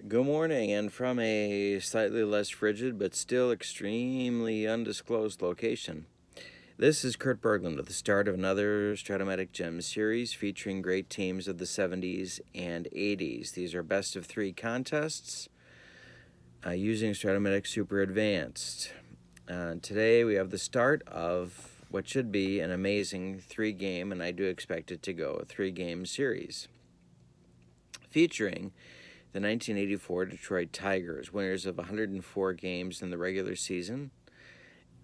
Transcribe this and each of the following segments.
Good morning, and from a slightly less frigid but still extremely undisclosed location. This is Kurt Berglund with the start of another Stratomatic Gems series featuring great teams of the 70s and 80s. These are best of 3 contests using Stratomatic Super Advanced. Today we have the start of what should be an amazing 3-game, and I do expect it to go, a 3-game series featuring the 1984 Detroit Tigers, winners of 104 games in the regular season,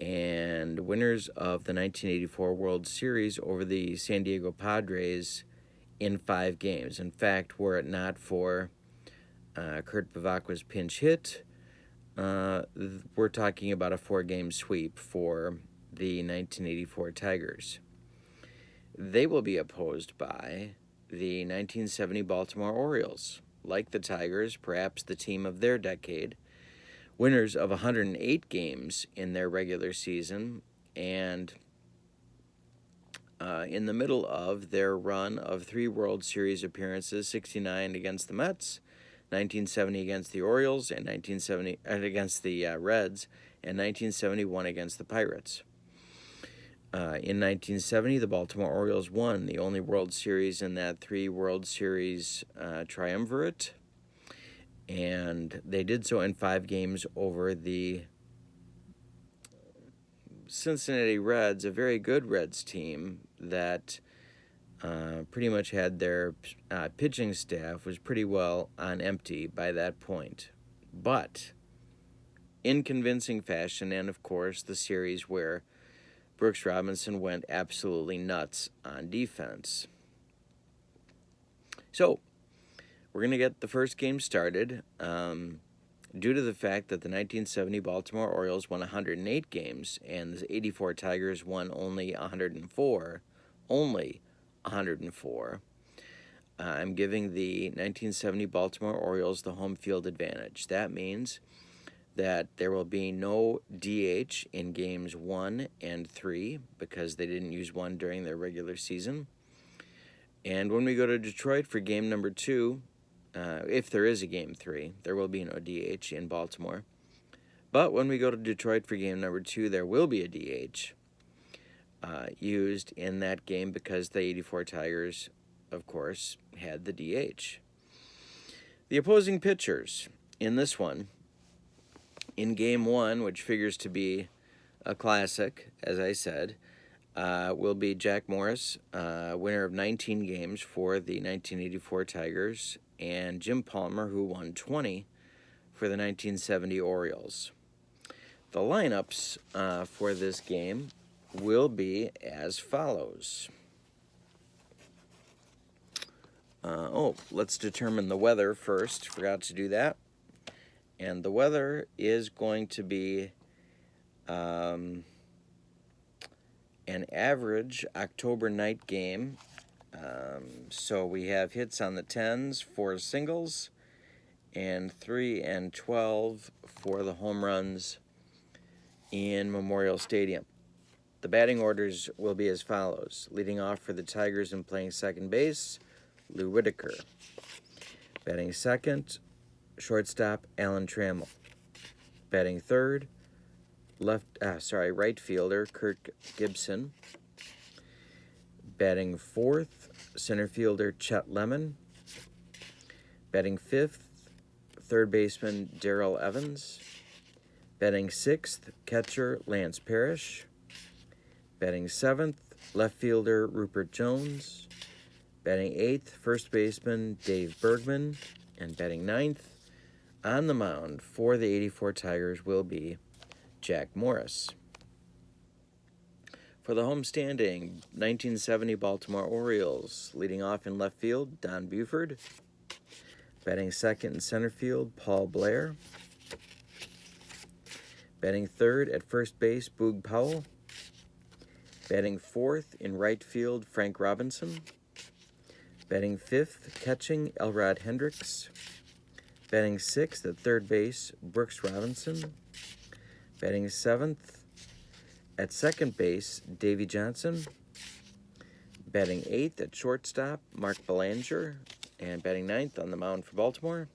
and winners of the 1984 World Series over the San Diego Padres in 5 games. In fact, were it not for Kurt Bavacqua's pinch hit, we're talking about a 4-game sweep for the 1984 Tigers. They will be opposed by the 1970 Baltimore Orioles. Like the Tigers, perhaps the team of their decade, winners of 108 games in their regular season, and in the middle of their run of 3 World Series appearances, 69 against the Mets, 1970 against the Orioles, and 1970 against the Reds, and 1971 against the Pirates. In 1970, the Baltimore Orioles won the only World Series in that 3 World Series triumvirate, and they did so in 5 games over the Cincinnati Reds, a very good Reds team that pretty much had their pitching staff was pretty well on empty by that point. But in convincing fashion, and of course the series where Brooks Robinson went absolutely nuts on defense. So, we're going to get the first game started. Due to the fact that the 1970 Baltimore Orioles won 108 games and the 84 Tigers won only 104, I'm giving the 1970 Baltimore Orioles the home field advantage. That means that there will be no DH in games 1 and 3 because they didn't use one during their regular season. And when we go to Detroit for game number 2, if there is a game 3, there will be no DH in Baltimore. But when we go to Detroit for game number 2, there will be a DH used in that game because the 84 Tigers, of course, had the DH. The opposing pitchers in this one, in game 1, which figures to be a classic, as I said, will be Jack Morris, winner of 19 games for the 1984 Tigers, and Jim Palmer, who won 20 for the 1970 Orioles. The lineups for this game will be as follows. Let's determine the weather first. Forgot to do that. And the weather is going to be an average October night game. So we have hits on the 10s for singles and 3 and 12 for the home runs in Memorial Stadium. The batting orders will be as follows. Leading off for the Tigers and playing second base, Lou Whitaker. Batting second, shortstop, Alan Trammell. Batting third, right fielder, Kirk Gibson. Batting fourth, center fielder, Chet Lemon. Batting fifth, third baseman, Darrell Evans. Batting sixth, catcher, Lance Parrish. Batting seventh, left fielder, Rupert Jones. Batting eighth, first baseman, Dave Bergman. And batting ninth, on the mound for the 84 Tigers will be Jack Morris. For the homestanding 1970 Baltimore Orioles, leading off in left field, Don Buford. Batting second in center field, Paul Blair. Batting third at first base, Boog Powell. Batting fourth in right field, Frank Robinson. Batting fifth, catching, Elrod Hendricks. Batting sixth at third base, Brooks Robinson. Batting seventh at second base, Davy Johnson. Batting eighth at shortstop, Mark Belanger. And batting ninth on the mound for Baltimore,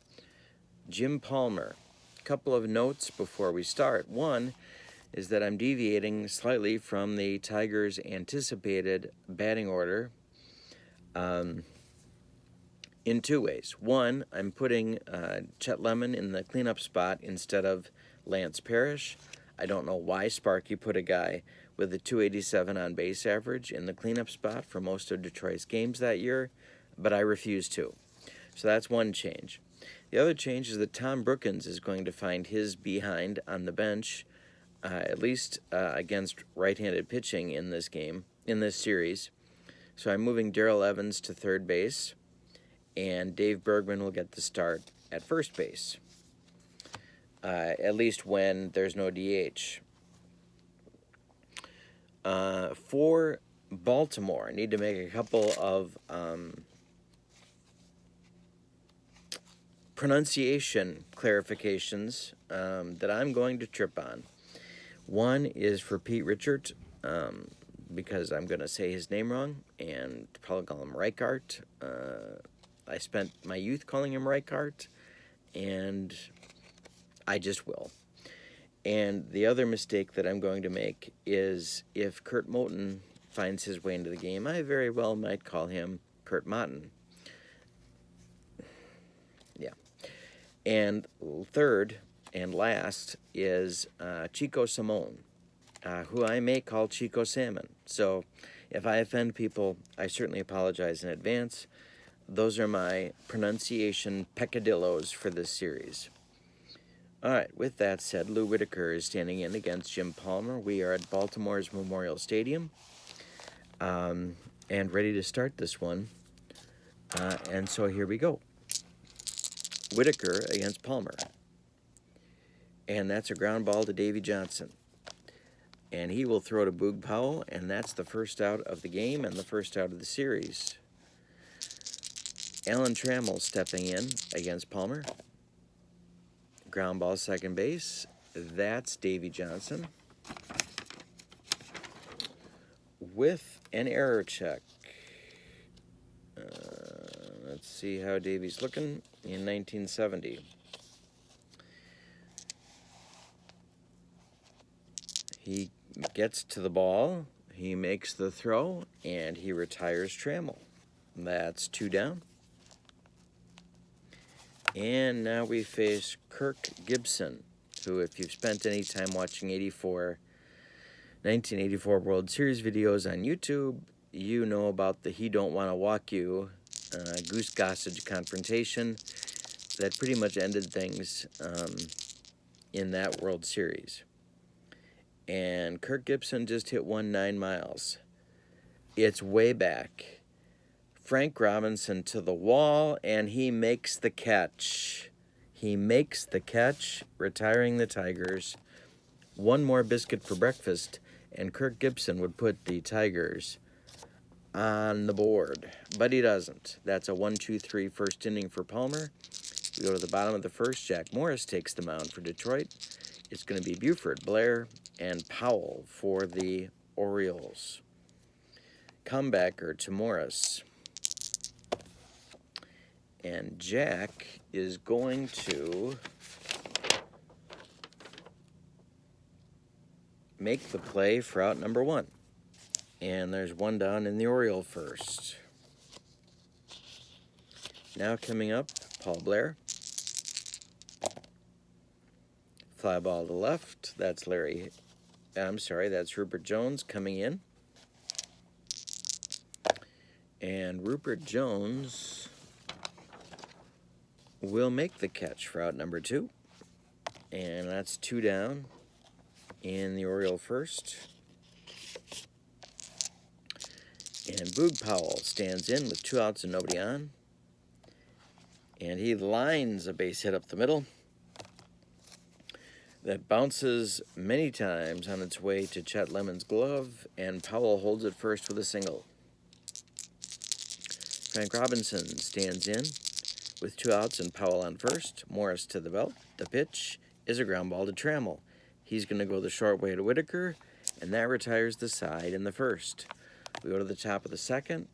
Jim Palmer. A couple of notes before we start. One is that I'm deviating slightly from the Tigers' anticipated batting order in two ways. One, I'm putting Chet Lemon in the cleanup spot instead of Lance Parrish. I don't know why Sparky put a guy with a 287 on base average in the cleanup spot for most of Detroit's games that year, but I refuse to. So that's one change. The other change is that Tom Brookins is going to find his behind on the bench, at least against right-handed pitching in this game, in this series. So I'm moving Darrell Evans to third base, and Dave Bergman will get the start at first base, at least when there's no DH. For Baltimore, I need to make a couple of pronunciation clarifications that I'm going to trip on. One is for Pete Richard, because I'm going to say his name wrong, and probably call him Reichart. I spent my youth calling him Reichart, and I just will. And the other mistake that I'm going to make is if Kurt Moten finds his way into the game, I very well might call him Kurt Motten. Yeah. And third and last is Chico Simone, who I may call Chico Salmon. So if I offend people, I certainly apologize in advance. Those are my pronunciation peccadillos for this series. All right, with that said, Lou Whitaker is standing in against Jim Palmer. We are at Baltimore's Memorial Stadium and ready to start this one. And so here we go. Whitaker against Palmer. And that's a ground ball to Davy Johnson. And he will throw to Boog Powell, and that's the first out of the game and the first out of the series. Alan Trammell stepping in against Palmer. Ground ball second base. That's Davy Johnson. With an error check. Let's see how Davy's looking in 1970. He gets to the ball, he makes the throw, and he retires Trammell. That's 2 down. And now we face Kirk Gibson, who, if you've spent any time watching 1984 World Series videos on YouTube, you know about the he don't want to walk you Goose Gossage confrontation that pretty much ended things in that World Series. And Kirk Gibson just hit 9 miles. It's way back. Frank Robinson to the wall, and he makes the catch. He makes the catch, retiring the Tigers. One more biscuit for breakfast, and Kirk Gibson would put the Tigers on the board. But he doesn't. That's a 1-2-3 first inning for Palmer. We go to the bottom of the first. Jack Morris takes the mound for Detroit. It's going to be Buford, Blair, and Powell for the Orioles. Comebacker to Morris. And Jack is going to make the play for out number 1. And there's 1 down in the Oriole first. Now coming up, Paul Blair. Fly ball to left. That's that's Rupert Jones coming in. And Rupert Jones will make the catch for out number 2. And that's 2 down in the Oriole first. And Boog Powell stands in with 2 outs and nobody on. And he lines a base hit up the middle that bounces many times on its way to Chet Lemon's glove, and Powell holds it first with a single. Frank Robinson stands in with 2 outs and Powell on first. Morris to the belt. The pitch is a ground ball to Trammell. He's going to go the short way to Whitaker, and that retires the side in the first. We go to the top of the second.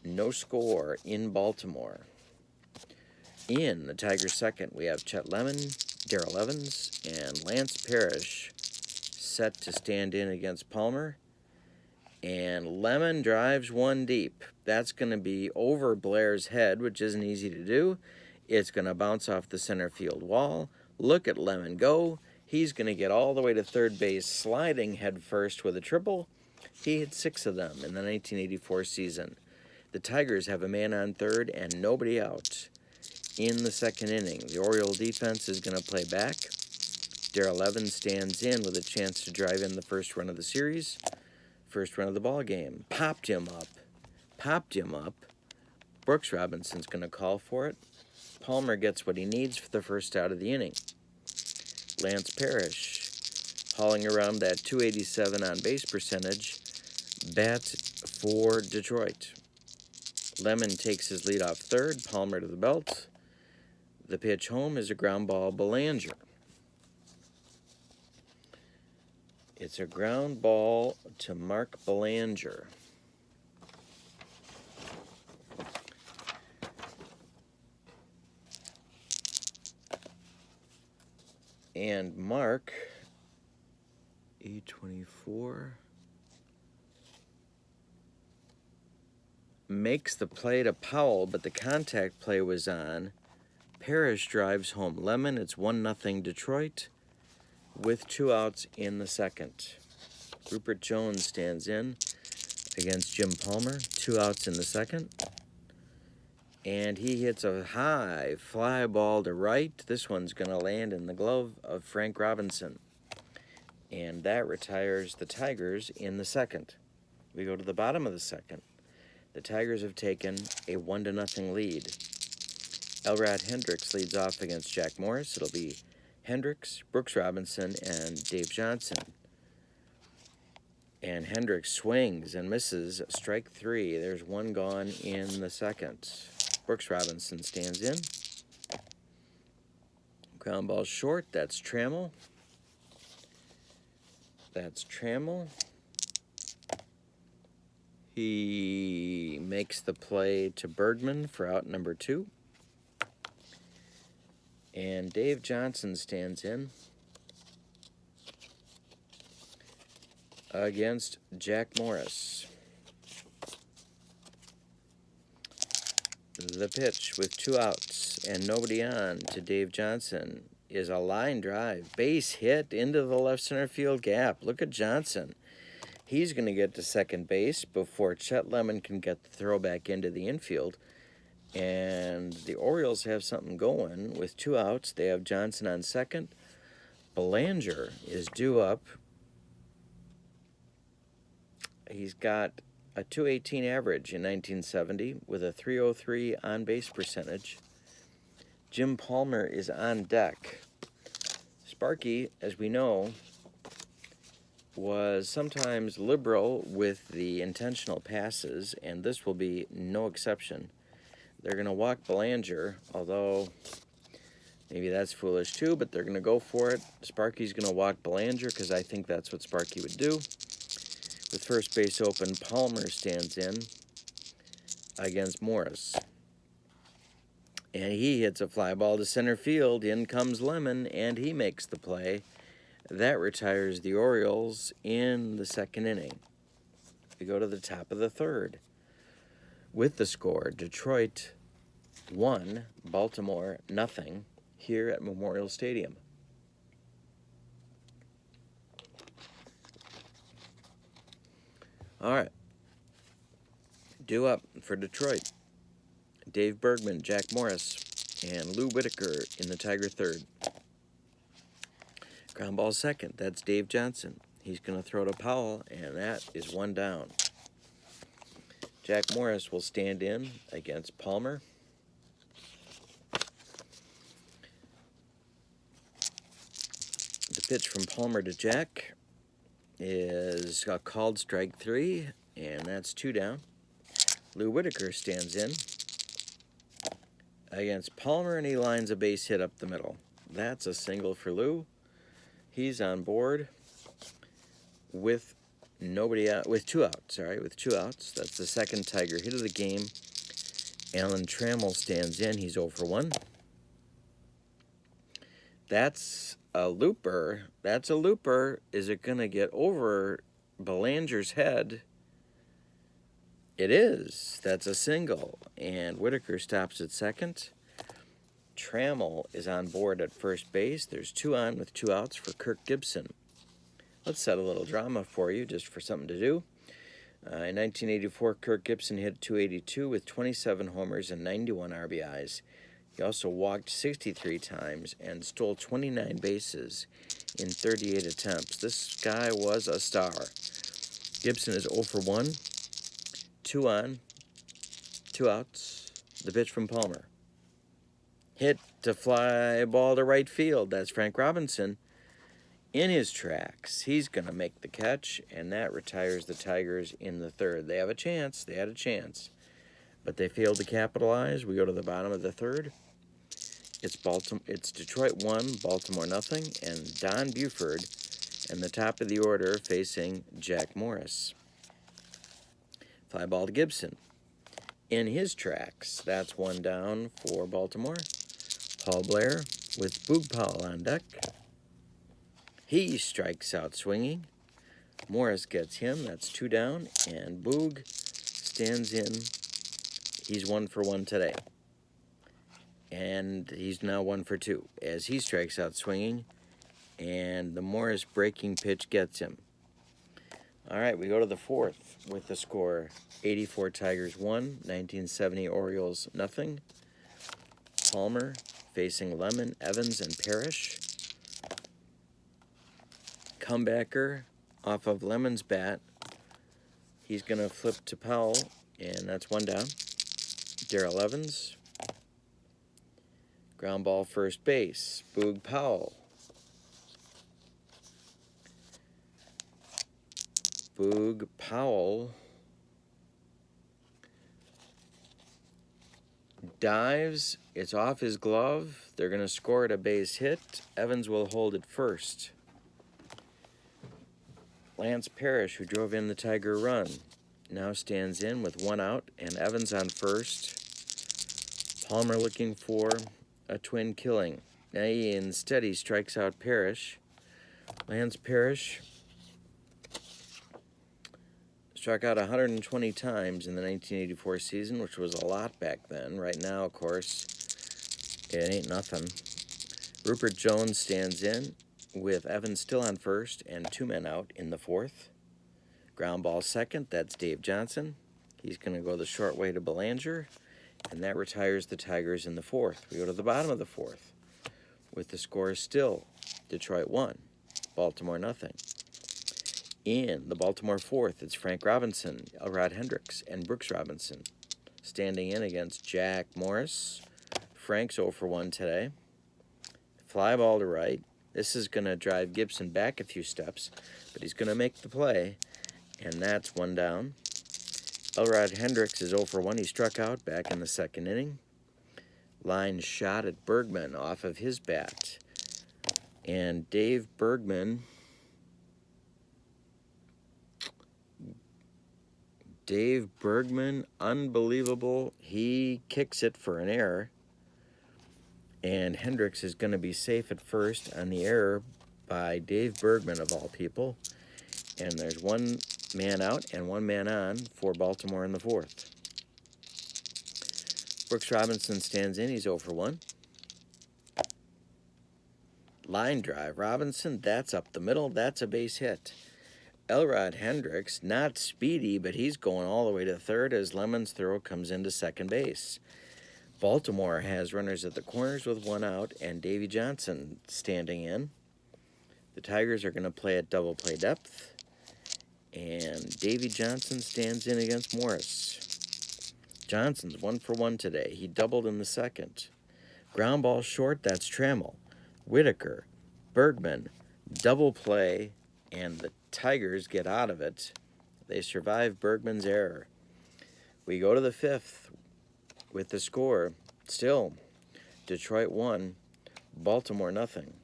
No score in Baltimore. In the Tigers' second, we have Chet Lemon, Darrell Evans, and Lance Parrish set to stand in against Palmer. And Lemon drives one deep. That's going to be over Blair's head, which isn't easy to do. It's going to bounce off the center field wall. Look at Lemon go. He's going to get all the way to third base, sliding head first with a triple. He hit 6 of them in the 1984 season. The Tigers have a man on third and nobody out. In the second inning, the Orioles defense is going to play back. Darrell Evans stands in with a chance to drive in the first run of the series. First run of the ball game. Popped him up. Brooks Robinson's going to call for it. Palmer gets what he needs for the first out of the inning. Lance Parrish, hauling around that 287 on base percentage, bats for Detroit. Lemon takes his lead off third, Palmer to the belt. The pitch home is a ground ball, Belanger. It's a ground ball to Mark Belanger. And Mark, E24, makes the play to Powell, but the contact play was on. Parrish drives home Lemon. It's 1-0 Detroit with 2 outs in the second. Rupert Jones stands in against Jim Palmer. 2 outs in the second. And he hits a high fly ball to right. This one's going to land in the glove of Frank Robinson. And that retires the Tigers in the second. We go to the bottom of the second. The Tigers have taken a 1-0 lead. Elrod Hendricks leads off against Jack Morris. It'll be Hendricks, Brooks Robinson, and Dave Johnson. And Hendricks swings and misses. Strike 3. There's one gone in the second. Brooks Robinson stands in. Ground ball short. That's Trammell. He makes the play to Bergman for out number 2. And Dave Johnson stands in against Jack Morris. The pitch with 2 outs and nobody on to Dave Johnson is a line drive. Base hit into the left center field gap. Look at Johnson. He's going to get to second base before Chet Lemon can get the throw back into the infield. And the Orioles have something going with 2 outs. They have Johnson on second. Belanger is due up. He's got a .218 average in 1970 with a .303 on-base percentage. Jim Palmer is on deck. Sparky, as we know, was sometimes liberal with the intentional passes, and this will be no exception. They're going to walk Belanger, although maybe that's foolish too, but they're going to go for it. Sparky's going to walk Belanger because I think that's what Sparky would do. With first base open, Palmer stands in against Morris. And he hits a fly ball to center field. In comes Lemon, and he makes the play. That retires the Orioles in the second inning. We go to the top of the third. With the score, Detroit 1, Baltimore 0 here at Memorial Stadium. All right. Due up for Detroit, Dave Bergman, Jack Morris, and Lou Whitaker in the Tiger third. Ground ball second, that's Dave Johnson. He's going to throw to Powell, and that is 1 down. Jack Morris will stand in against Palmer. The pitch from Palmer to Jack is a called strike 3, and that's 2 down. Lou Whitaker stands in against Palmer, and he lines a base hit up the middle. That's a single for Lou. He's on board with nobody out, with 2 outs. With 2 outs. That's the second Tiger hit of the game. Alan Trammell stands in. He's 0 for 1. That's a looper. That's a looper. Is it going to get over Belanger's head? It is. That's a single. And Whitaker stops at second. Trammell is on board at first base. There's 2 on with 2 outs for Kirk Gibson. Let's set a little drama for you just for something to do. In 1984, Kirk Gibson hit .282 with 27 homers and 91 RBIs. He also walked 63 times and stole 29 bases in 38 attempts. This guy was a star. Gibson is 0 for 1, 2 on, 2 outs. The pitch from Palmer. Hit to fly ball to right field. That's Frank Robinson in his tracks. He's going to make the catch, and that retires the Tigers in the third. They have a chance. They had a chance, but they failed to capitalize. We go to the bottom of the third. It's Detroit 1, Baltimore nothing, and Don Buford in the top of the order facing Jack Morris. Fly ball to Gibson. In his tracks, that's 1 down for Baltimore. Paul Blair with Boog Powell on deck. He strikes out swinging. Morris gets him. That's 2 down. And Boog stands in. He's 1 for 1 today. And he's now 1 for 2 as he strikes out swinging. And the Morris breaking pitch gets him. All right, we go to the fourth with the score 84 Tigers 1, 1970 Orioles nothing. Palmer facing Lemon, Evans, and Parrish. Comebacker off of Lemon's bat. He's going to flip to Powell, and that's 1 down. Darrell Evans. Ground ball first base. Boog Powell. Boog Powell dives. It's off his glove. They're going to score it a base hit. Evans will hold it first. Lance Parrish, who drove in the Tiger run, now stands in with 1 out, and Evans on first. Palmer looking for a twin killing. Now instead he strikes out Parrish. Lance Parrish struck out 120 times in the 1984 season, which was a lot back then. Right now, of course, it ain't nothing. Rupert Jones stands in with Evans still on first and 2 men out in the fourth. Ground ball second, that's Dave Johnson. He's going to go the short way to Belanger, and that retires the Tigers in the fourth. We go to the bottom of the fourth with the score still Detroit 1, Baltimore nothing. In the Baltimore fourth, it's Frank Robinson, Elrod Hendricks, and Brooks Robinson standing in against Jack Morris. Frank's 0 for 1 today. Fly ball to right. This is going to drive Gibson back a few steps, but he's going to make the play, and that's 1 down. Elrod Hendricks is 0 for 1. He struck out back in the second inning. Line shot at Bergman off of his bat. And Dave Bergman, unbelievable. He kicks it for an error. And Hendricks is going to be safe at first on the error by Dave Bergman, of all people. And there's 1 man out and 1 man on for Baltimore in the fourth. Brooks Robinson stands in. He's 0 for 1. Line drive. Robinson, that's up the middle. That's a base hit. Elrod Hendricks, not speedy, but he's going all the way to third as Lemon's throw comes into second base. Baltimore has runners at the corners with 1 out and Davy Johnson standing in. The Tigers are going to play at double play depth. And Davy Johnson stands in against Morris. Johnson's 1 for 1 today. He doubled in the second. Ground ball short, that's Trammell. Whitaker, Bergman, double play, and the Tigers get out of it. They survive Bergman's error. We go to the fifth with the score still Detroit 1, Baltimore nothing.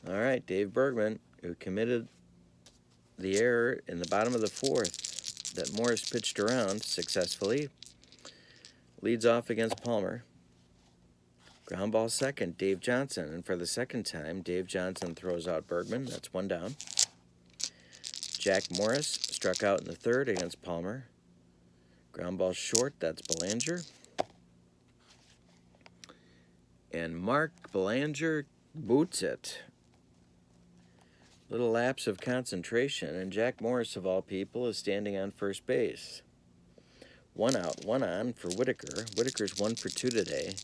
All right, Dave Bergman, who committed the error in the bottom of the fourth that Morris pitched around successfully, leads off against Palmer. Ground ball second, Dave Johnson. And for the second time, Dave Johnson throws out Bergman. That's one down. Jack Morris struck out in the third against Palmer. Ground ball short, that's Belanger. And Mark Belanger boots it. Little lapse of concentration, and Jack Morris, of all people, is standing on first base. One out, one on for Whitaker. Whitaker's 1 for 2 today.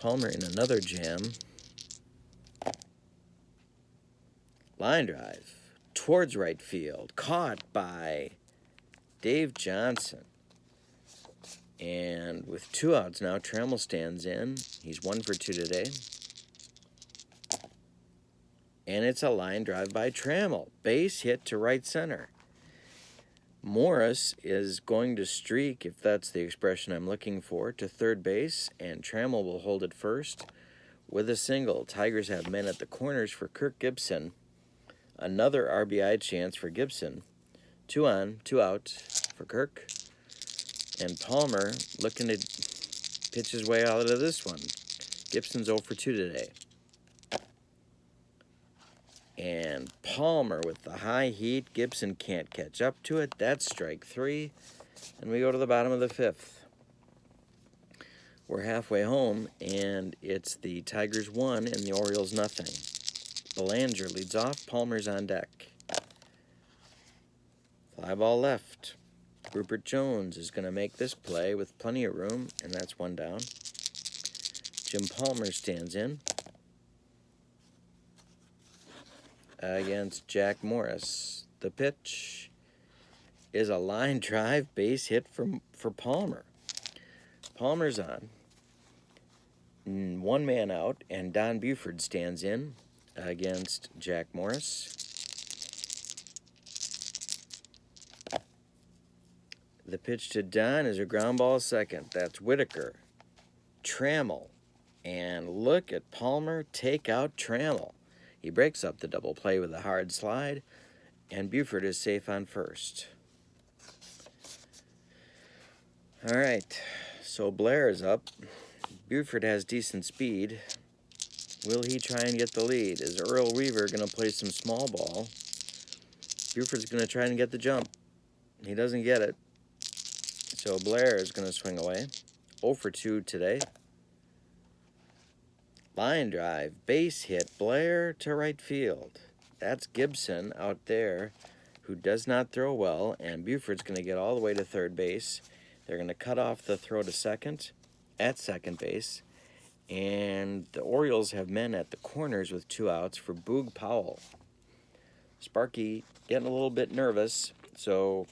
Palmer in another jam. Line drive towards right field. Caught by Dave Johnson. And with 2 outs now, Trammell stands in. He's 1 for 2 today. And it's a line drive by Trammell. Base hit to right center. Morris is going to streak, if that's the expression I'm looking for, to third base, and Trammell will hold it first with a single. Tigers have men at the corners for Kirk Gibson. Another RBI chance for Gibson. 2 on, 2 out for Kirk. And Palmer looking to pitch his way out of this one. Gibson's 0 for 2 today. And Palmer with the high heat. Gibson can't catch up to it. That's strike 3. And we go to the bottom of the 5th. We're halfway home, and it's the Tigers 1 and the Orioles nothing. Belanger leads off. Palmer's on deck. Fly ball left. Rupert Jones is going to make this play with plenty of room, and that's 1 down. Jim Palmer stands in against Jack Morris. The pitch is a line drive base hit for Palmer. Palmer's on. 1 man out, and Don Buford stands in against Jack Morris. The pitch to Don is a ground ball second. That's Whitaker. Trammell. And look at Palmer take out Trammell. He breaks up the double play with a hard slide, and Buford is safe on first. All right, so Blair is up. Buford has decent speed. Will he try and get the lead? Is Earl Weaver going to play some small ball? Buford's going to try and get the jump. He doesn't get it. So Blair is going to swing away. 0 for 2 today. Line drive, base hit, Blair to right field. That's Gibson out there, who does not throw well, and Buford's going to get all the way to third base. They're going to cut off the throw to second at second base, and the Orioles have men at the corners with 2 outs for Boog Powell. Sparky getting a little bit nervous, so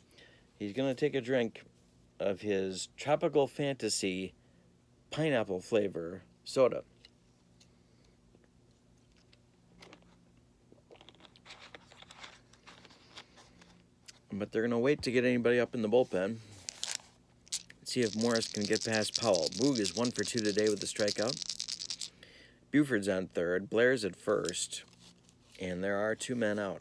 he's going to take a drink of his Tropical Fantasy pineapple flavor soda. But they're going to wait to get anybody up in the bullpen. See if Morris can get past Powell. Boog is 1 for 2 today with the strikeout. Buford's on third. Blair's at first. And there are 2 men out.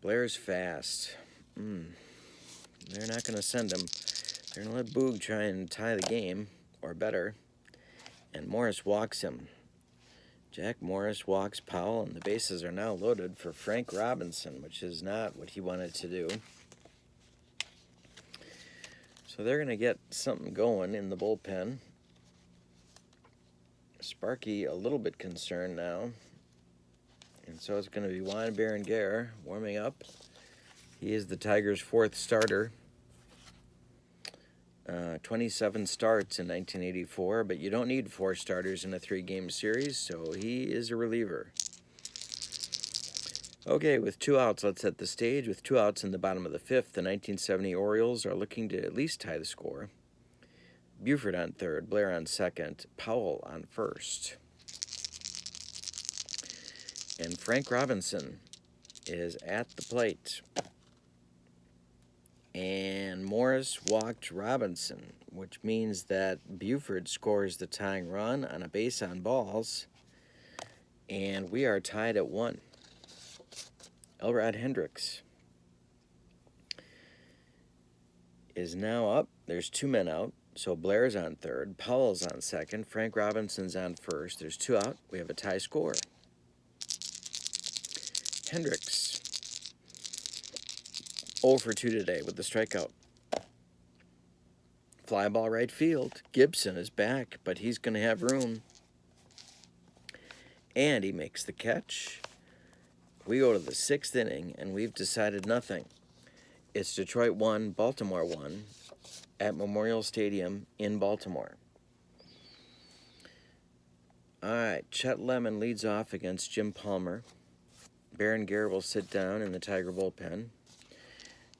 Blair's fast. They're not going to send him. They're going to let Boog try and tie the game, or better. And Morris walks him. Jack Morris walks Powell, and the bases are now loaded for Frank Robinson, which is not what he wanted to do. So they're going to get something going in the bullpen. Sparky a little bit concerned now. And so it's going to be Juan Berenguer warming up. He is the Tigers' 4th starter. 27 starts in 1984, but you don't need 4 starters in a 3-game series, so he is a reliever. Okay, with 2 outs, let's set the stage. With 2 outs in the bottom of the 5th, the 1970 Orioles are looking to at least tie the score. Buford on third, Blair on second, Powell on first. And Frank Robinson is at the plate. And Morris walked Robinson, which means that Buford scores the tying run on a base on balls. And we are tied at 1. Elrod Hendricks is now up. There's 2 men out. So Blair's on third, Powell's on second, Frank Robinson's on first. There's 2 out. We have a tie score. Hendricks, 0 for 2 today with the strikeout. Fly ball right field. Gibson is back, but he's going to have room. And he makes the catch. We go to the 6th inning, and we've decided nothing. It's Detroit 1, Baltimore 1 at Memorial Stadium in Baltimore. All right, Chet Lemon leads off against Jim Palmer. Baron Garrett will sit down in the Tiger bullpen.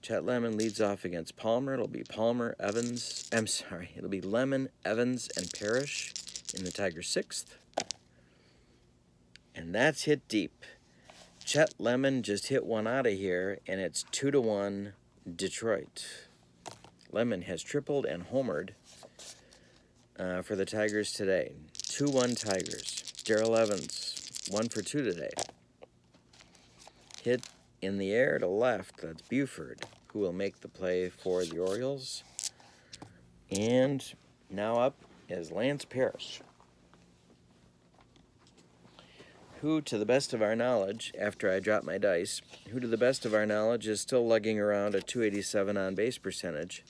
Chet Lemon leads off against Palmer. It'll be it'll be Lemon, Evans, and Parrish in the Tiger 6th. And that's hit deep. Chet Lemon just hit one out of here, and it's 2-1 Detroit. Lemon has tripled and homered for the Tigers today. 2-1 Tigers. Darrell Evans, 1 for 2 today. Hit in the air to left. That's Buford, who will make the play for the Orioles. And now up is Lance Parrish, who, to the best of our knowledge, after I dropped my dice, who to the best of our knowledge is still lugging around a .287 on-base percentage.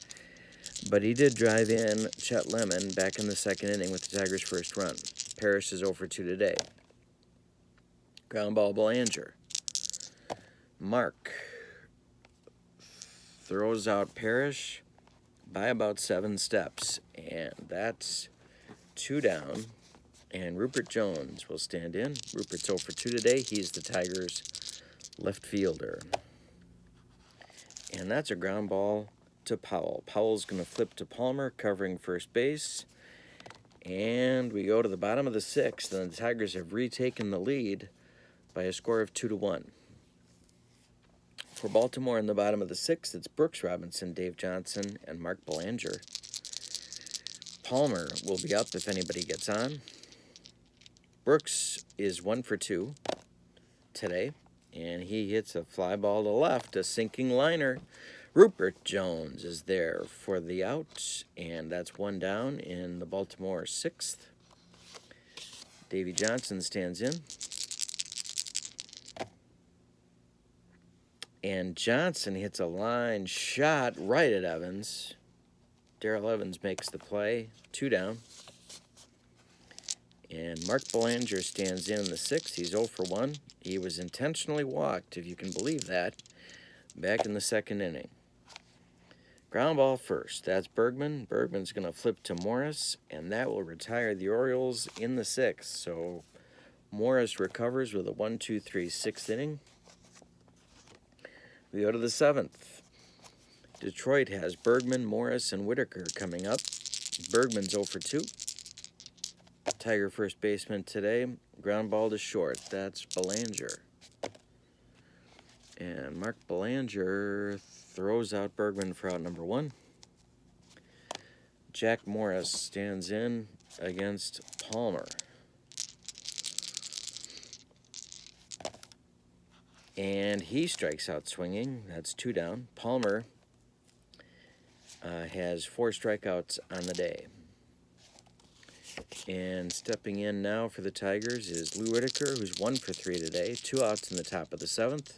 But he did drive in Chet Lemon back in the 2nd inning with the Tigers' first run. Parrish is 0 for 2 today. Ground ball Belanger. Mark throws out Parrish by about 7 steps, and that's 2 down. And Rupert Jones will stand in. Rupert's 0 for 2 today. He's the Tigers' left fielder. And that's a ground ball to Powell. Powell's going to flip to Palmer, covering first base. And we go to the bottom of the 6th, and the Tigers have retaken the lead by a score of 2-1. For Baltimore in the bottom of the 6th, it's Brooks Robinson, Dave Johnson, and Mark Belanger. Palmer will be up if anybody gets on. Brooks is 1 for 2 today, and he hits a fly ball to left, a sinking liner. Rupert Jones is there for the out, and that's 1 down in the Baltimore 6th. Davey Johnson stands in. And Johnson hits a line shot right at Evans. Darrell Evans makes the play, 2 down. And Mark Belanger stands in the 6th. He's 0 for 1. He was intentionally walked, if you can believe that, back in the 2nd inning. Ground ball first. That's Bergman. Bergman's going to flip to Morris, and that will retire the Orioles in the 6th. So Morris recovers with a 1-2-3 6th inning. We go to the 7th. Detroit has Bergman, Morris, and Whitaker coming up. Bergman's 0 for 2. Tiger first baseman today. Ground ball to short. That's Belanger. And Mark Belanger throws out Bergman for out number 1. Jack Morris stands in against Palmer. And he strikes out swinging. That's 2 down. Palmer has 4 strikeouts on the day. And stepping in now for the Tigers is Lou Whitaker, who's 1 for 3 today. 2 outs in the top of the 7th.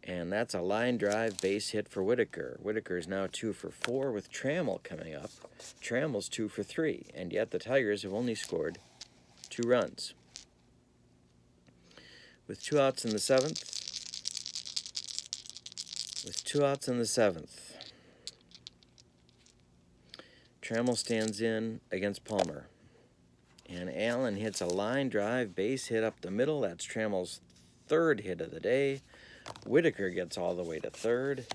And that's a line drive base hit for Whitaker. Whitaker is now 2 for 4 with Trammell coming up. Trammell's 2 for 3, and yet the Tigers have only scored 2 runs. With 2 outs in the 7th. Trammell stands in against Palmer. And Allen hits a line drive base hit up the middle. That's Trammell's 3rd hit of the day. Whitaker gets all the way to 3rd.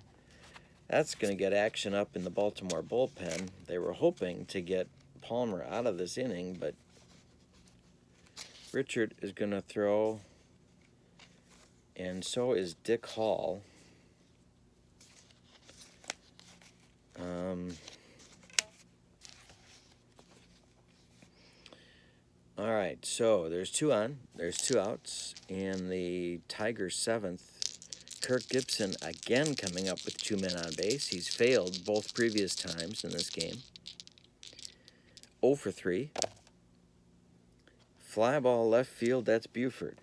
That's going to get action up in the Baltimore bullpen. They were hoping to get Palmer out of this inning, but Richard is going to throw, and so is Dick Hall. All right, so there's 2 on. There's 2 outs in the Tigers' 7th. Kirk Gibson again coming up with 2 men on base. He's failed both previous times in this game. 0 for 3. Fly ball left field, that's Buford.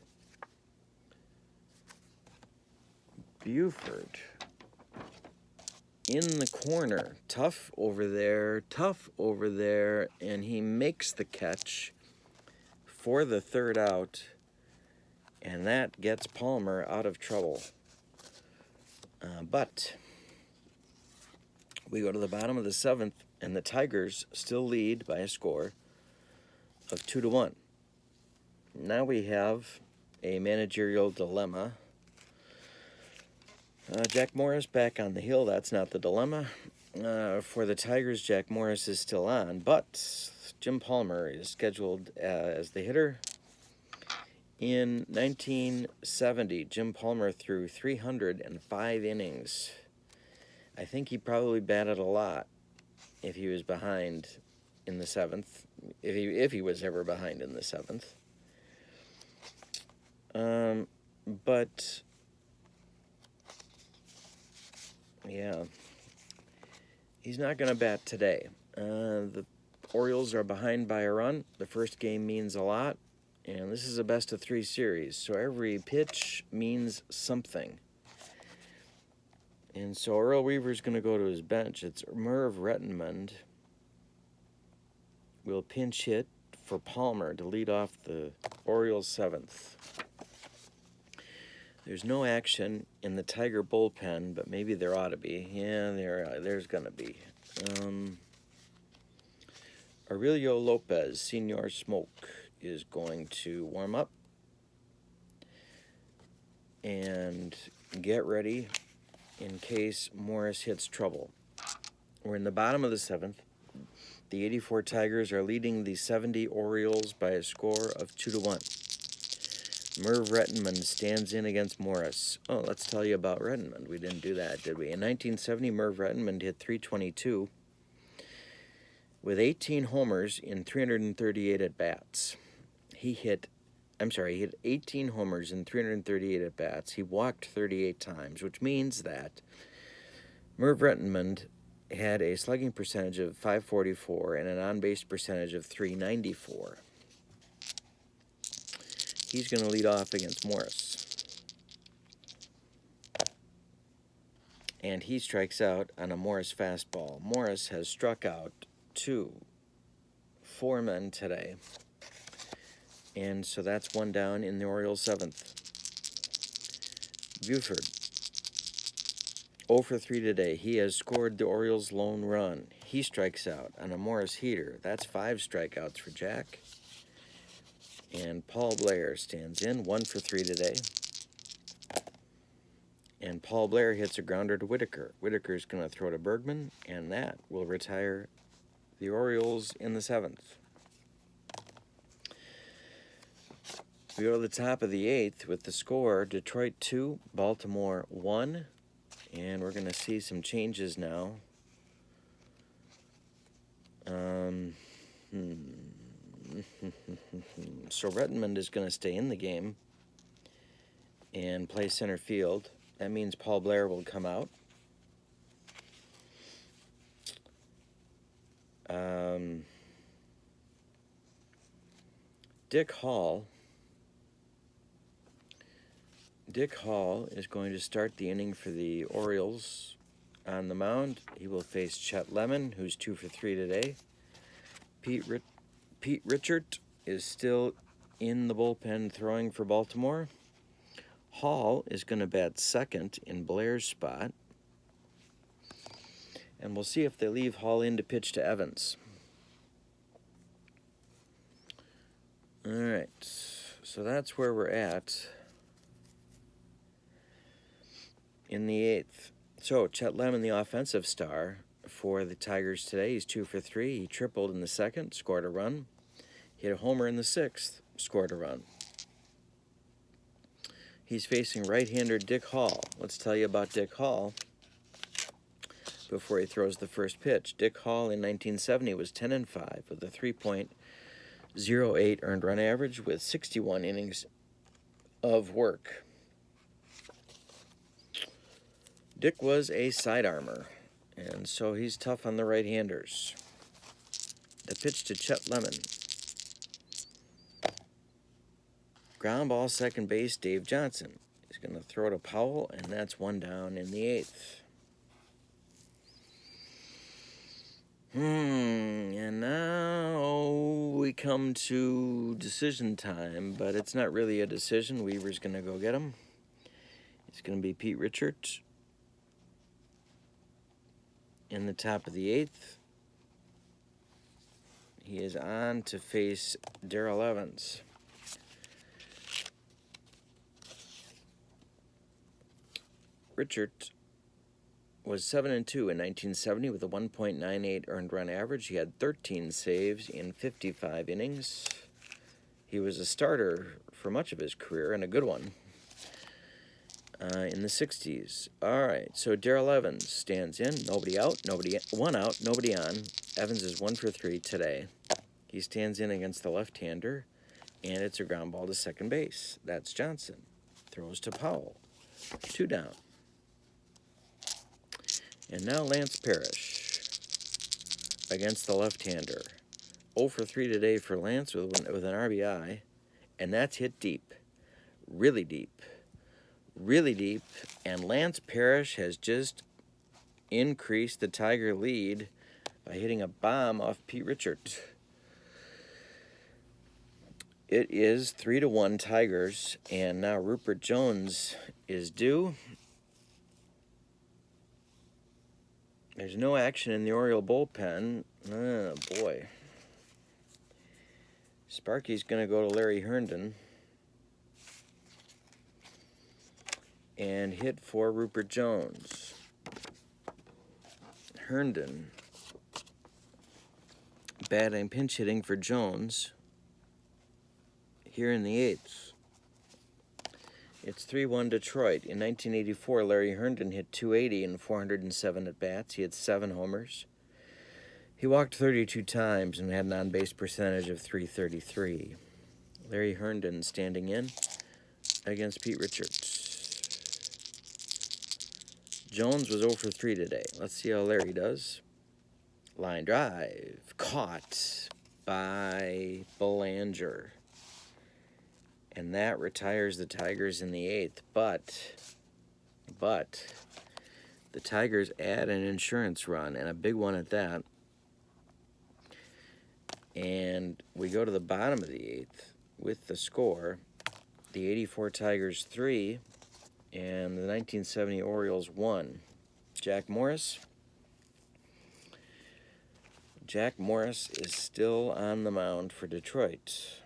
Buford in the corner. Tough over there, and he makes the catch for the third out, and that gets Palmer out of trouble. But we go to the bottom of the 7th, and the Tigers still lead by a score of 2-1. Now we have a managerial dilemma. Jack Morris back on the hill. That's not the dilemma. For the Tigers, Jack Morris is still on, but Jim Palmer is scheduled as the hitter. In 1970, Jim Palmer threw 305 innings. I think he probably batted a lot if he was behind in the 7th, if he was ever behind in the 7th. But yeah, he's not going to bat today. The Orioles are behind by a run. The first game means a lot, and this is a best-of-3 series, so every pitch means something. And so Earl Weaver's going to go to his bench. It's Merv Rettenmund will pinch hit for Palmer to lead off the Orioles 7th. There's no action in the Tiger bullpen, but maybe there ought to be. Yeah, there's going to be. Aurelio Lopez, Senior Smoke, is going to warm up and get ready in case Morris hits trouble. We're in the bottom of the 7th. The 84 Tigers are leading the 70 Orioles by a score of 2-1. Merv Rettenmund stands in against Morris. Oh, let's tell you about Rettenmund. We didn't do that, did we? In 1970, Merv Rettenmund hit .322 with 18 homers in 338 at-bats. He hit 18 homers in 338 at-bats. He walked 38 times, which means that Merv Rettenmund had a slugging percentage of .544 and an on-base percentage of .394. He's going to lead off against Morris. And he strikes out on a Morris fastball. Morris has struck out 4 men today. And so that's 1 down in the Orioles 7th. Buford, 0 for 3 today. He has scored the Orioles' lone run. He strikes out on a Morris heater. That's 5 strikeouts for Jack. And Paul Blair stands in, 1 for 3 today. And Paul Blair hits a grounder to Whitaker. Whitaker's going to throw to Bergman, and that will retire the Orioles in the 7th. We go to the top of the 8th with the score, Detroit 2, Baltimore 1. And we're going to see some changes now. So Rettenmund is going to stay in the game and play center field. That means Paul Blair will come out. Dick Hall is going to start the inning for the Orioles on the mound. He will face Chet Lemon, who's 2 for 3 today. Pete Richard is still in the bullpen throwing for Baltimore. Hall is going to bat second in Blair's spot. And we'll see if they leave Hall in to pitch to Evans. All right, so that's where we're at in the 8th. So Chet Lemon, the offensive star for the Tigers today. He's 2 for 3. He tripled in the 2nd, scored a run. Hit a homer in the 6th, scored a run. He's facing right-hander Dick Hall. Let's tell you about Dick Hall before he throws the first pitch. Dick Hall in 1970 was 10-5 with a 3.08 earned run average with 61 innings of work. Dick was a side armor, and so he's tough on the right-handers. The pitch to Chet Lemon. Ground ball, second base, Dave Johnson. He's going to throw to Powell, and that's one down in the 8th. And now we come to decision time, but it's not really a decision. Weaver's going to go get him. It's going to be Pete Richards in the top of the 8th. He is on to face Darrell Evans. Richards was 7-2 in 1970 with a 1.98 earned run average. He had 13 saves in 55 innings. He was a starter for much of his career, and a good one, in the 60s. All right, so Darrell Evans stands in. Nobody out, one out, nobody on. Evans is 1 for 3 today. He stands in against the left-hander, and it's a ground ball to second base. That's Johnson. Throws to Powell. 2 down. And now Lance Parrish against the left-hander. 0 for 3 today for Lance with an RBI, and that's hit deep. Really deep. Really deep. And Lance Parrish has just increased the Tiger lead by hitting a bomb off Pete Richards. It is 3-1 Tigers, and now Rupert Jones is due. There's no action in the Oriole bullpen. Oh, boy. Sparky's going to go to Larry Herndon and hit for Rupert Jones. Herndon batting, pinch hitting for Jones here in the 8th. It's 3-1 Detroit. In 1984, Larry Herndon hit 280 in 407 at-bats. He had 7 homers. He walked 32 times and had an on-base percentage of .333. Larry Herndon standing in against Pete Richards. Jones was 0 for 3 today. Let's see how Larry does. Line drive. Caught by Belanger. And that retires the Tigers in the 8th. But the Tigers add an insurance run, and a big one at that. And we go to the bottom of the 8th with the score. The 84 Tigers 3 and the 1970 Orioles 1. Jack Morris is still on the mound for Detroit.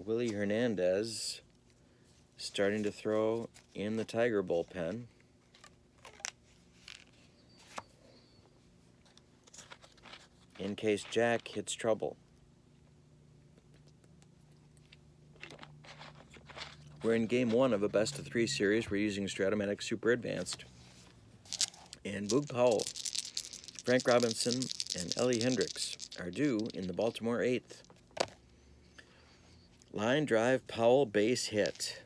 Willie Hernandez starting to throw in the Tiger bullpen. In case Jack hits trouble. We're in game 1 of a best-of-3 series. We're using Strat Super Advanced. And Boog Powell, Frank Robinson, and Ellie Hendricks are due in the Baltimore 8th. Line drive, Powell, base hit.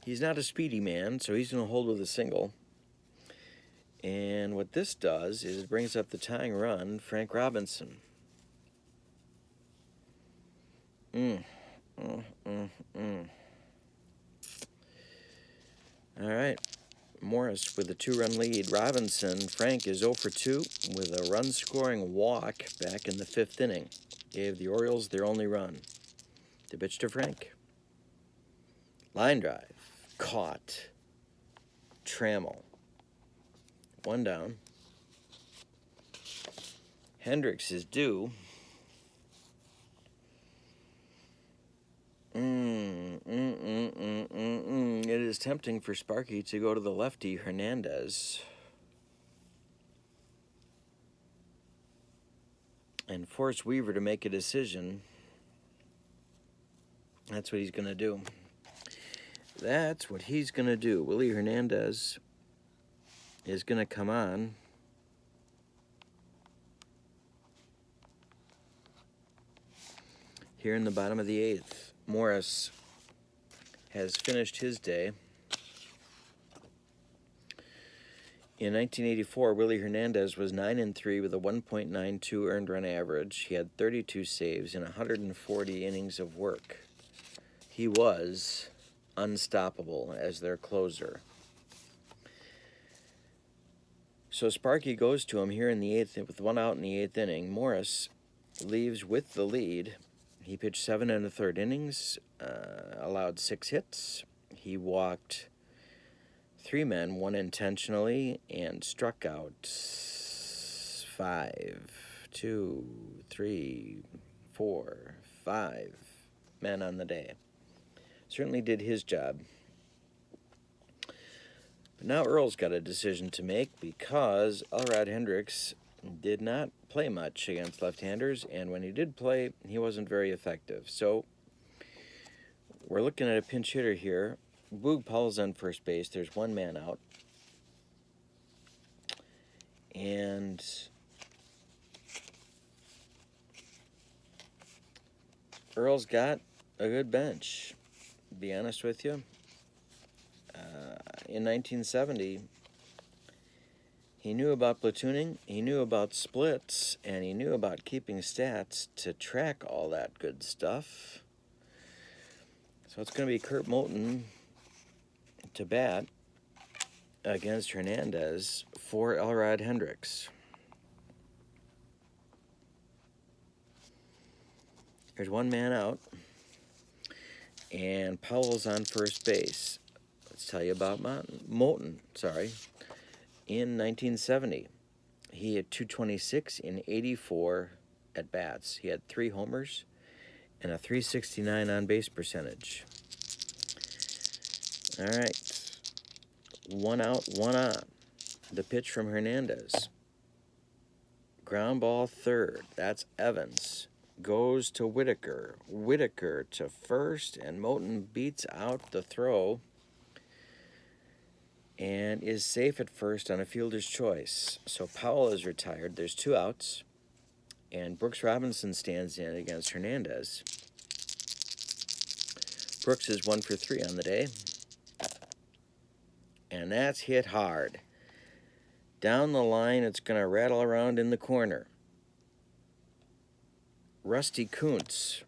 He's not a speedy man, so he's going to hold with a single. And what this does is it brings up the tying run, Frank Robinson. All right. Morris with a 2-run lead. Robinson, Frank is 0 for 2 with a run-scoring walk back in the 5th inning. Gave the Orioles their only run. The pitch to Frank. Line drive. Caught. Trammell. 1 down. Hendricks is due. It is tempting for Sparky to go to the lefty, Hernandez. And force Weaver to make a decision. That's what he's going to do. That's what he's going to do. Willie Hernandez is going to come on. Here in the bottom of the 8th. Morris has finished his day. In 1984, Willie Hernandez was 9-3 with a 1.92 earned run average. He had 32 saves in 140 innings of work. He was unstoppable as their closer. So Sparky goes to him here in the 8th with 1 out in the 8th inning. Morris leaves with the lead. He pitched 7 1/3 innings, allowed 6 hits. He walked 3 men, 1 intentionally, and struck out 5 men on the day. Certainly did his job. But now Earl's got a decision to make because Elrod Hendricks did not play much against left-handers, and when he did play, he wasn't very effective. So we're looking at a pinch hitter here. Boog Powell's on first base. There's 1 man out. And Earl's got a good bench, to be honest with you. In 1970, he knew about platooning, he knew about splits, and he knew about keeping stats to track all that good stuff. So it's going to be Kurt Moulton to bat against Hernandez for Elrod Hendricks. There's 1 man out, and Powell's on first base. Let's tell you about Moulton. In 1970, he had 226 in 84 at-bats. He had 3 homers and a .369 on-base percentage. All right, 1 out, 1 on. The pitch from Hernandez. Ground ball third. That's Evans. Goes to Whitaker. Whitaker to first, and Moulton beats out the throw and is safe at first on a fielder's choice. So Powell is retired. There's 2 outs, and Brooks Robinson stands in against Hernandez. Brooks is 1 for 3 on the day, and that's hit hard. Down the line, it's going to rattle around in the corner. Rusty Kuntz,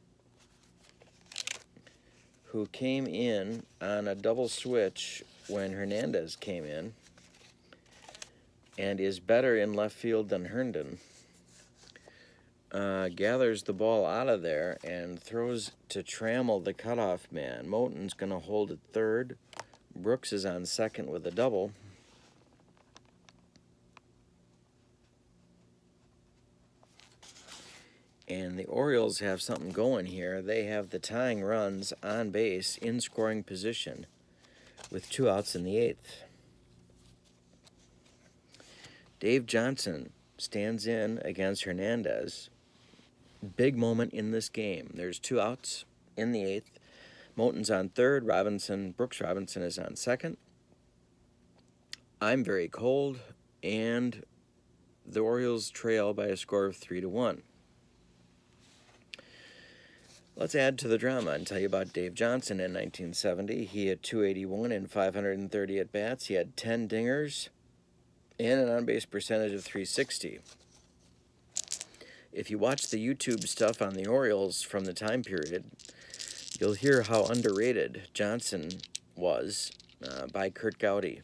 who came in on a double switch when Hernandez came in and is better in left field than Herndon, gathers the ball out of there and throws to Trammell, the cutoff man. Moulton's going to hold at third. Brooks is on second with a double. And the Orioles have something going here. They have the tying runs on base in scoring position with 2 outs in the 8th. Dave Johnson stands in against Hernandez. Big moment in this game. There's 2 outs in the 8th. Moulton's on third. Brooks Robinson is on second. I'm very cold, and the Orioles trail by a score of 3-1. Let's add to the drama and tell you about Dave Johnson in 1970. He had 281 in 530 at-bats. He had 10 dingers and an on-base percentage of .360. If you watch the YouTube stuff on the Orioles from the time period, you'll hear how underrated Johnson was by Kurt Gowdy.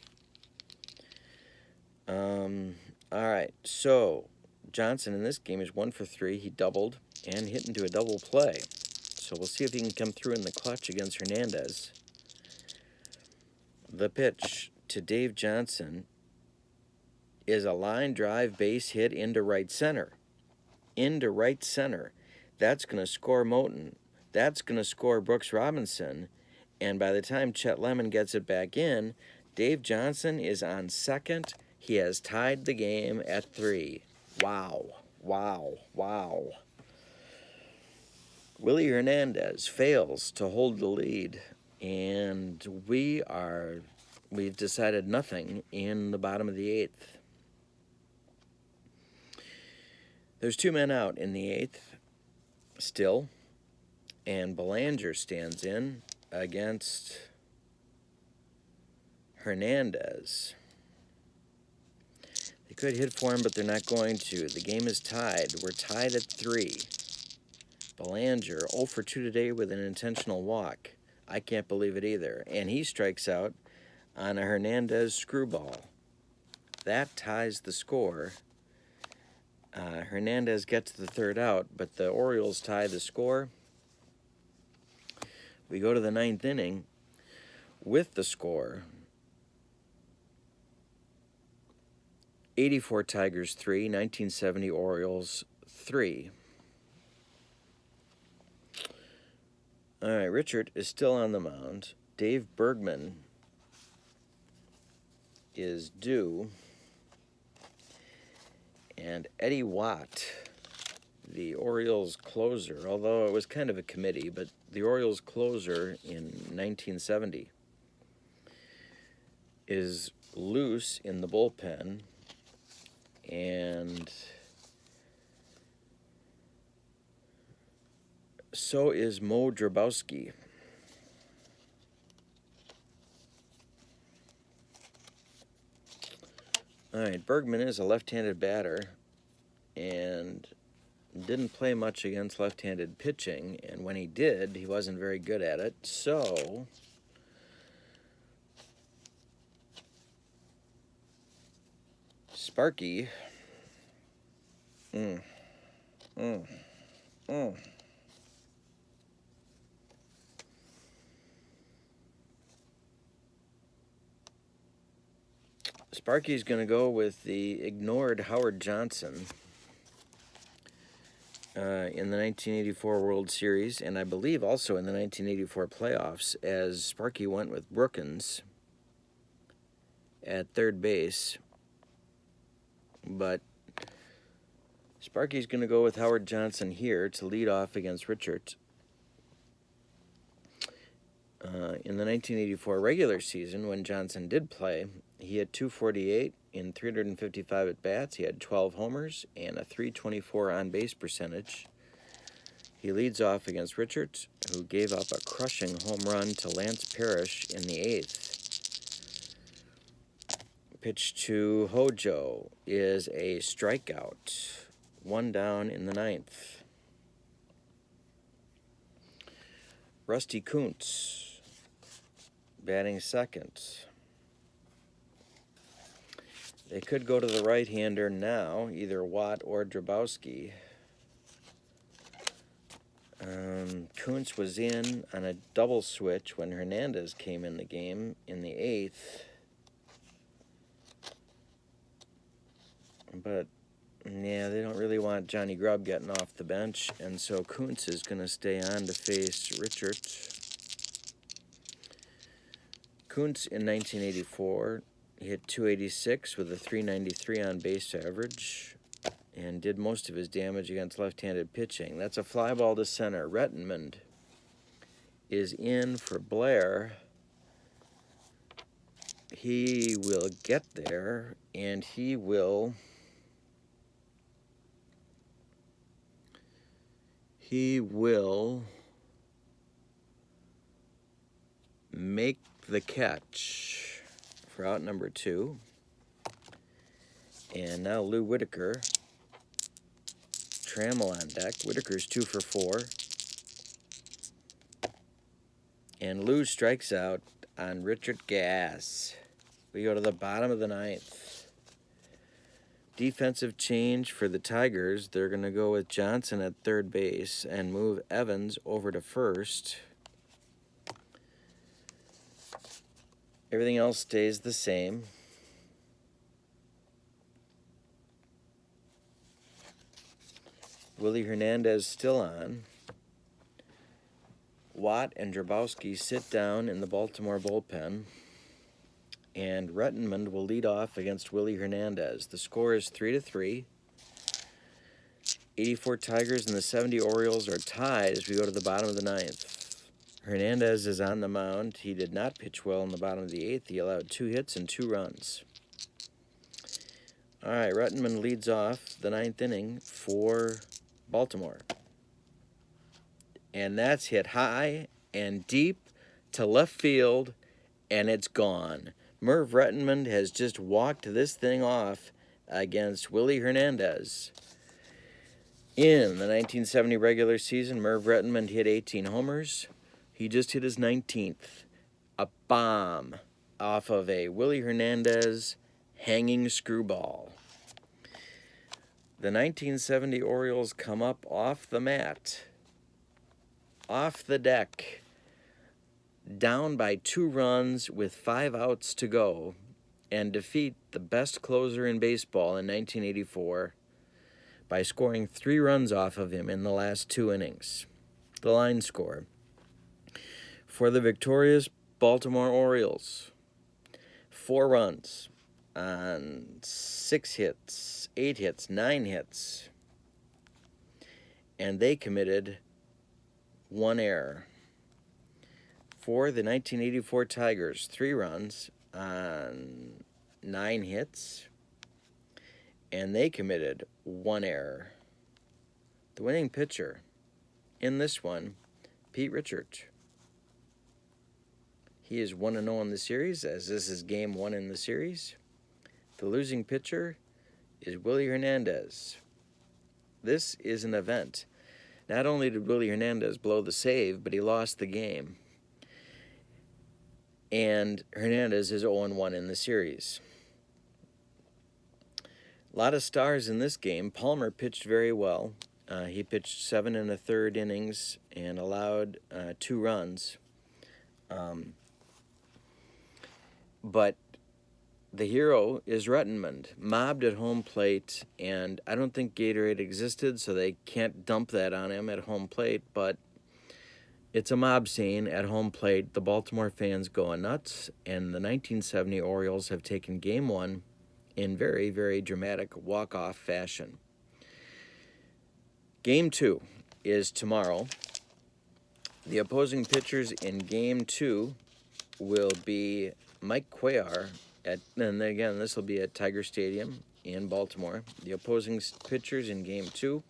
All right, so Johnson in this game is 1 for 3. He doubled and hit into a double play. So we'll see if he can come through in the clutch against Hernandez. The pitch to Dave Johnson is a line drive base hit into right center. Into right center. That's going to score Moulton. That's going to score Brooks Robinson. And by the time Chet Lemon gets it back in, Dave Johnson is on second. He has tied the game at 3. Wow. Wow. Wow. Willie Hernandez fails to hold the lead, and we've decided nothing in the bottom of the 8th. There's 2 men out in the 8th still, and Belanger stands in against Hernandez. could hit for him, but they're not going to. The game is tied. We're tied at 3. Belanger, 0 for 2 today with an intentional walk. I can't believe it either. And he strikes out on a Hernandez screwball. That ties the score. Hernandez gets the 3rd out, but the Orioles tie the score. We go to the 9th inning with the score. 84 Tigers 3, 1970 Orioles 3. All right, Richard is still on the mound. Dave Bergman is due. And Eddie Watt, the Orioles closer, although it was kind of a committee, but the Orioles closer in 1970 is loose in the bullpen, and so is Mo Drabowski. All right, Bergman is a left-handed batter and didn't play much against left-handed pitching, and when he did, he wasn't very good at it. So Sparky Sparky's going to go with the ignored Howard Johnson in the 1984 World Series, and I believe also in the 1984 playoffs, as Sparky went with Brookins at 3rd base. But Sparky's going to go with Howard Johnson here to lead off against Richards. In the 1984 regular season, when Johnson did play, he had 248 in 355 at-bats. He had 12 homers and a .324 on-base percentage. He leads off against Richards, who gave up a crushing home run to Lance Parrish in the 8th. Pitch to Hojo is a strikeout. 1 down in the 9th. Rusty Kuntz batting 2nd. They could go to the right-hander now, either Watt or Drabowski. Kuntz was in on a double switch when Hernandez came in the game in the 8th. But, yeah, they don't really want Johnny Grubb getting off the bench, and so Kuntz is going to stay on to face Richards. Kuntz in 1984 hit .286 with a .393 on base average and did most of his damage against left-handed pitching. That's a fly ball to center. Rettenmund is in for Blair. He will get there, and he will make the catch for out number 2. And now Lou Whitaker. Trammell on deck. Whitaker's 2 for 4. And Lou strikes out on Richard Gass. We go to the bottom of the 9th. Defensive change for the Tigers. They're going to go with Johnson at 3rd base and move Evans over to 1st. Everything else stays the same. Willie Hernandez still on. Watt and Drabowski sit down in the Baltimore bullpen. And Rettenmund will lead off against Willie Hernandez. The score is 3-3. 84 Tigers and the 70 Orioles are tied as we go to the bottom of the 9th. Hernandez is on the mound. He did not pitch well in the bottom of the 8th. He allowed 2 hits and 2 runs. All right, Rettenmund leads off the 9th inning for Baltimore. And that's hit high and deep to left field, and it's gone. Merv Rettenmund has just walked this thing off against Willie Hernandez. In the 1970 regular season, Merv Rettenmund hit 18 homers. He just hit his 19th. A bomb off of a Willie Hernandez hanging screwball. The 1970 Orioles come up off the mat, off the deck, down by 2 runs with 5 outs to go, and defeat the best closer in baseball in 1984 by scoring 3 runs off of him in the last 2 innings. The line score for the victorious Baltimore Orioles: 4 runs on 6 hits, 8 hits, 9 hits, and they committed 1 error. For the 1984 Tigers, 3 runs on 9 hits, and they committed 1 error. The winning pitcher in this one, Pete Richards. He is 1-0 in the series, as this is game 1 in the series. The losing pitcher is Willie Hernandez. This is an event. Not only did Willie Hernandez blow the save, but he lost the game. And Hernandez is 0-1 in the series. A lot of stars in this game. Palmer pitched very well. He pitched 7 1/3 innings and allowed 2 runs. But the hero is Rettenmund, mobbed at home plate, and I don't think Gatorade existed, so they can't dump that on him at home plate, but it's a mob scene at home plate. The Baltimore fans going nuts, and the 1970 Orioles have taken game 1 in very, very dramatic walk-off fashion. Game 2 is tomorrow. The opposing pitchers in game 2 will be Mike Cuellar, and again, this will be at Tiger Stadium in Baltimore. The opposing pitchers in game 2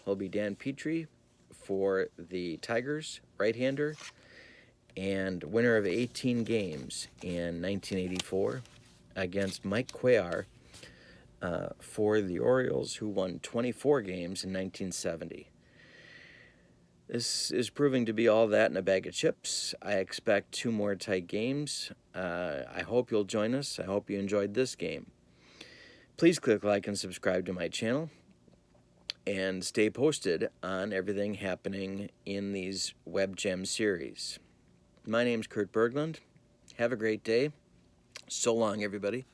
will be Dan Petrie for the Tigers, right-hander, and winner of 18 games in 1984, against Mike Cuellar for the Orioles, who won 24 games in 1970. This is proving to be all that in a bag of chips. I expect 2 more tight games. I hope you'll join us. I hope you enjoyed this game. Please click like and subscribe to my channel, and stay posted on everything happening in these Web Gem series. My name's Kurt Berglund. Have a great day. So long, everybody.